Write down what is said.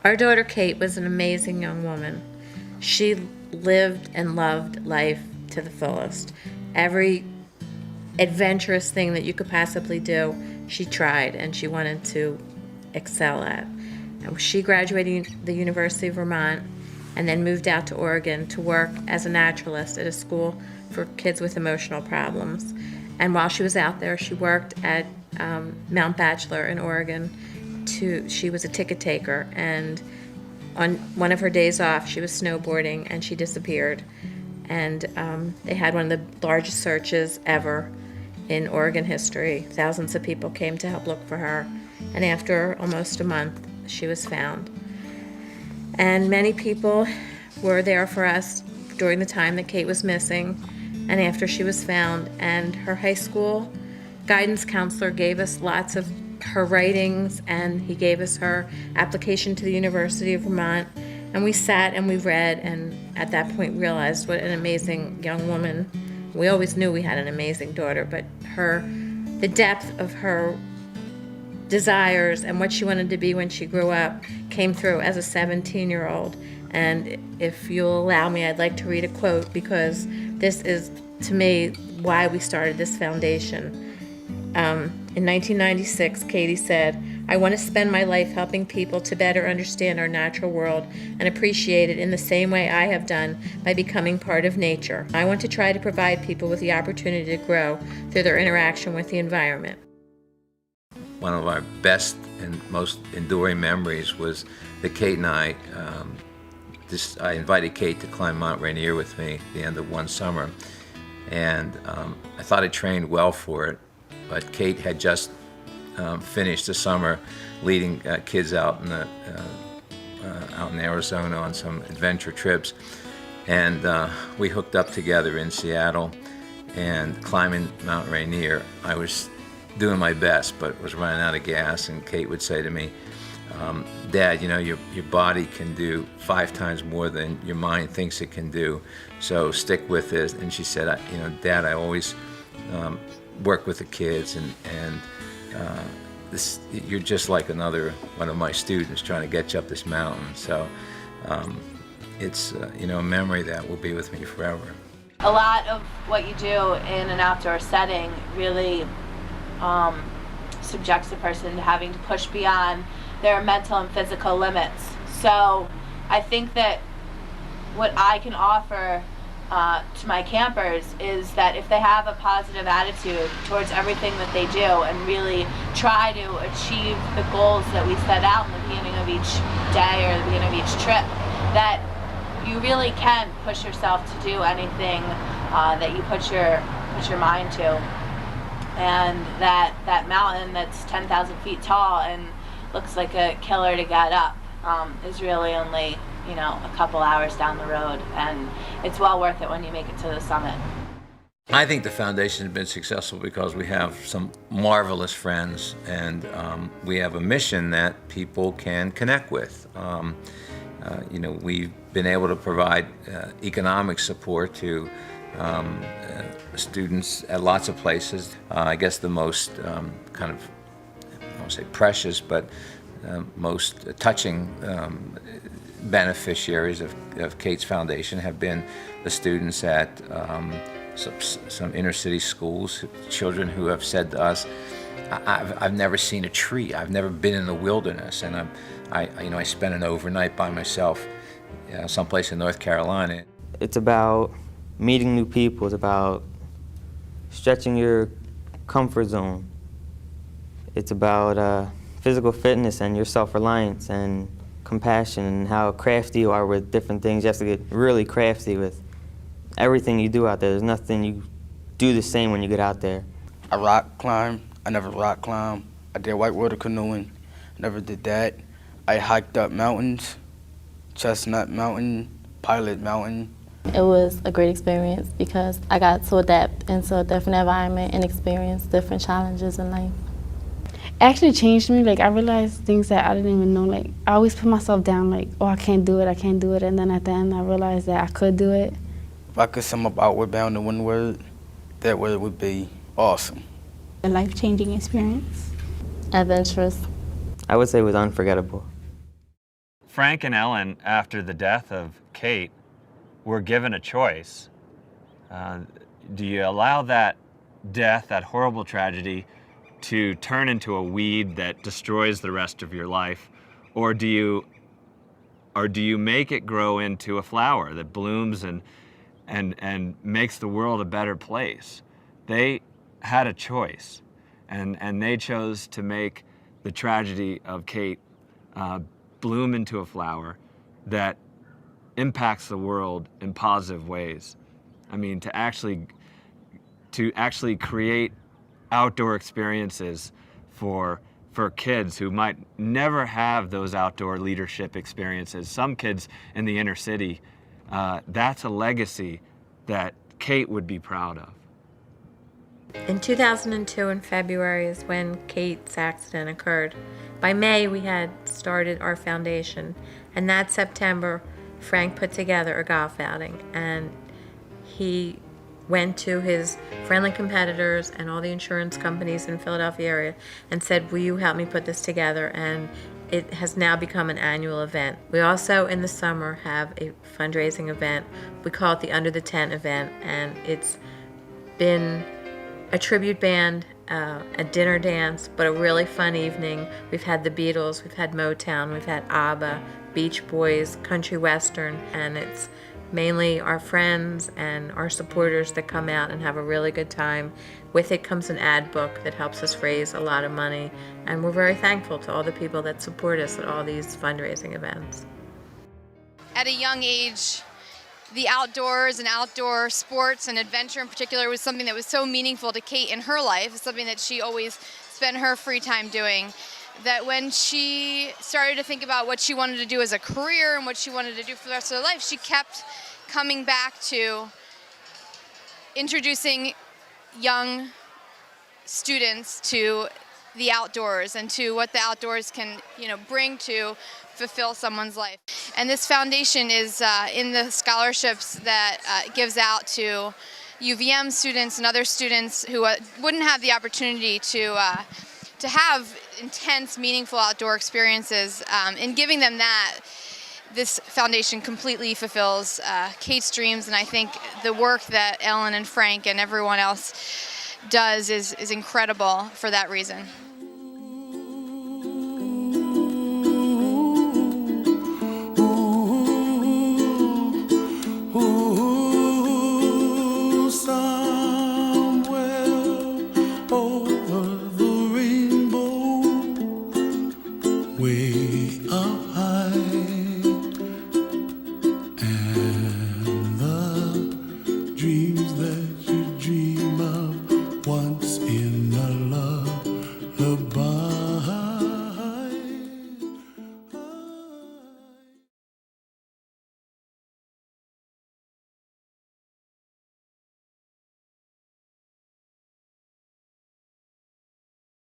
Our daughter Kate was an amazing young woman. She lived and loved life to the fullest. Every adventurous thing that you could possibly do, she tried and she wanted to excel at. And she graduated the University of Vermont and then moved out to Oregon to work as a naturalist at a school for kids with emotional problems. And while she was out there, she worked at Mount Bachelor in Oregon. She was a ticket taker, and on one of her days off, she was snowboarding and she disappeared. And they had one of the largest searches ever in Oregon history. Thousands of people came to help look for her, and after almost a month, she was found. And many people were there for us during the time that Kate was missing and after she was found. And her high school guidance counselor gave us lots of her writings, and he gave us her application to the University of Vermont. And we sat and we read, and at that point realized what an amazing young woman. We always knew we had an amazing daughter, but the depth of her desires and what she wanted to be when she grew up came through as a 17-year-old. And if you'll allow me, I'd like to read a quote, because this is, to me, why we started this foundation. In 1996, Katie said, "I want to spend my life helping people to better understand our natural world and appreciate it in the same way I have done by becoming part of nature. I want to try to provide people with the opportunity to grow through their interaction with the environment." One of our best and most enduring memories was that Kate and I invited Kate to climb Mount Rainier with me at the end of one summer. And I thought I trained well for it, but Kate had just finished the summer leading kids out in Arizona on some adventure trips. And we hooked up together in Seattle and climbing Mount Rainier. I was doing my best, but was running out of gas, and Kate would say to me, "Dad, you know, your body can do 5 times more than your mind thinks it can do, so stick with this." And she said, "Dad, I always work with the kids, and you're just like another one of my students trying to get you up this mountain." So it's a memory that will be with me forever. A lot of what you do in an outdoor setting really subjects a person to having to push beyond their mental and physical limits. So I think that what I can offer to my campers is that if they have a positive attitude towards everything that they do and really try to achieve the goals that we set out in the beginning of each day or the beginning of each trip, that you really can push yourself to do anything that you put your mind to. And that mountain that's 10,000 feet tall and looks like a killer to get up is really only a couple hours down the road, and it's well worth it when you make it to the summit. I think the foundation has been successful because we have some marvelous friends, and we have a mission that people can connect with. We've been able to provide economic support to students at lots of places. I guess the most I won't say precious, but most touching beneficiaries of Kate's foundation have been the students at some inner city schools, children who have said to us, I've never seen a tree, I've never been in the wilderness, and I spent an overnight by myself someplace in North Carolina. It's about meeting new people, it's about stretching your comfort zone. It's about physical fitness and your self-reliance and compassion and how crafty you are with different things. You have to get really crafty with everything you do out there. There's nothing you do the same when you get out there. I rock climb. I never rock climb. I did whitewater canoeing. Never did that. I hiked up mountains, Chestnut Mountain, Pilot Mountain. It was a great experience because I got to adapt into a different environment and experience different challenges in life. It actually changed me. I realized things that I didn't even know. I always put myself down, oh, I can't do it. And then at the end, I realized that I could do it. If I could sum up Outward Bound in one word, that word would be awesome. A life-changing experience. Adventurous. I would say it was unforgettable. Frank and Ellen, after the death of Kate, were given a choice. Do you allow that death, that horrible tragedy, to turn into a weed that destroys the rest of your life, or do you make it grow into a flower that blooms and makes the world a better place? They had a choice, and they chose to make the tragedy of Kate bloom into a flower that impacts the world in positive ways. I mean, to actually create outdoor experiences for kids who might never have those outdoor leadership experiences. Some kids in the inner city, that's a legacy that Kate would be proud of. In 2002, in February, is when Kate's accident occurred. By May, we had started our foundation, and that September, Frank put together a golf outing, and he went to his friendly competitors and all the insurance companies in the Philadelphia area and said, will you help me put this together? And it has now become an annual event. We also, in the summer, have a fundraising event. We call it the Under the Tent event, and it's been a tribute band, a dinner dance, but a really fun evening. We've had the Beatles, we've had Motown, we've had ABBA, Beach Boys, country western, and it's mainly our friends and our supporters that come out and have a really good time. With it comes an ad book that helps us raise a lot of money, and we're very thankful to all the people that support us at all these fundraising events. At a young age, the outdoors and outdoor sports and adventure in particular was something that was so meaningful to Kate in her life. It's something that she always spent her free time doing. That when she started to think about what she wanted to do as a career and what she wanted to do for the rest of her life, she kept coming back to introducing young students to the outdoors and to what the outdoors can, bring to fulfill someone's life. And this foundation is in the scholarships that gives out to UVM students and other students who wouldn't have the opportunity to have intense, meaningful outdoor experiences. In giving them that, this foundation completely fulfills Kate's dreams, and I think the work that Ellen and Frank and everyone else does is incredible for that reason.